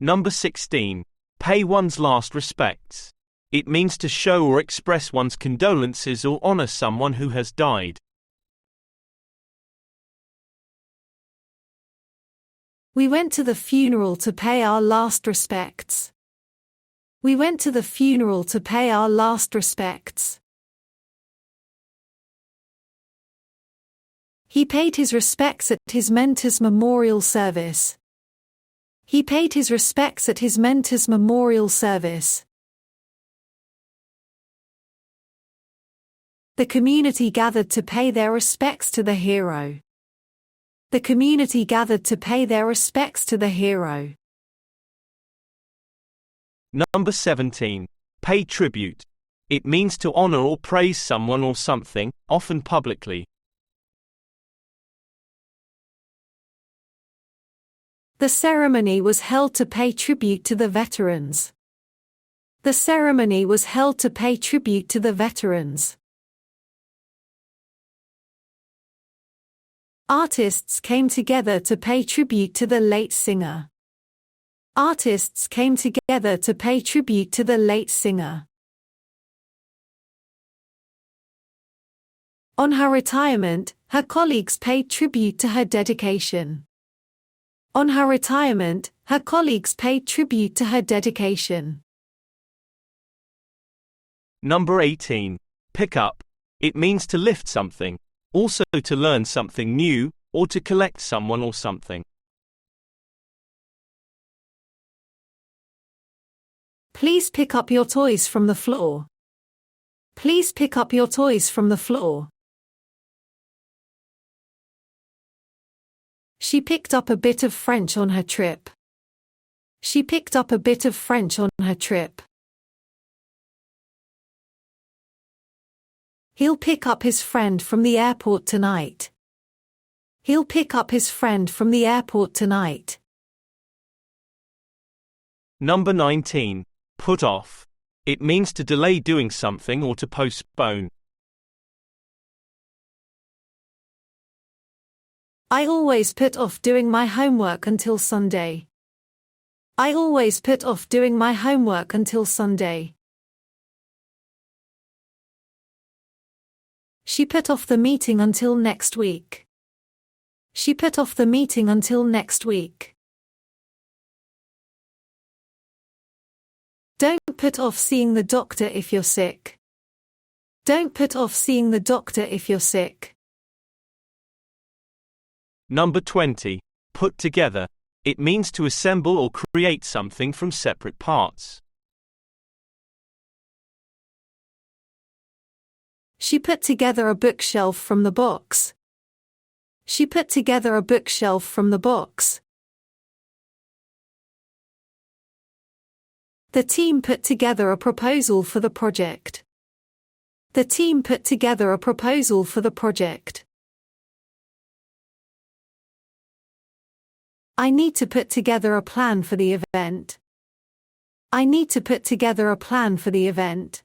Number 16. Pay one's last respects. It means to show or express one's condolences or honor someone who has died. We went to the funeral to pay our last respects. We went to the funeral to pay our last respects. He paid his respects at his mentor's memorial service. He paid his respects at his mentor's memorial service. The community gathered to pay their respects to the hero. The community gathered to pay their respects to the hero. Number 17. Pay tribute. It means to honor or praise someone or something, often publicly. The ceremony was held to pay tribute to the veterans. The ceremony was held to pay tribute to the veterans. Artists came together to pay tribute to the late singer. Artists came together to pay tribute to the late singer. On her retirement, her colleagues paid tribute to her dedication. On her retirement, her colleagues paid tribute to her dedication. Number 18. Pick up. It means to lift something, also to learn something new, or to collect someone or something. Please pick up your toys from the floor. Please pick up your toys from the floor. She picked up a bit of French on her trip. She picked up a bit of French on her trip. He'll pick up his friend from the airport tonight. He'll pick up his friend from the airport tonight. Number 19. Put off. It means to delay doing something or to postpone. I always put off doing my homework until Sunday. I always put off doing my homework until Sunday. She put off the meeting until next week. She put off the meeting until next week. Don't put off seeing the doctor if you're sick. Don't put off seeing the doctor if you're sick. Number 20. Put together. It means to assemble or create something from separate parts. She put together a bookshelf from the box. She put together a bookshelf from the box. The team put together a proposal for the project. The team put together a proposal for the project. I need to put together a plan for the event. I need to put together a plan for the event.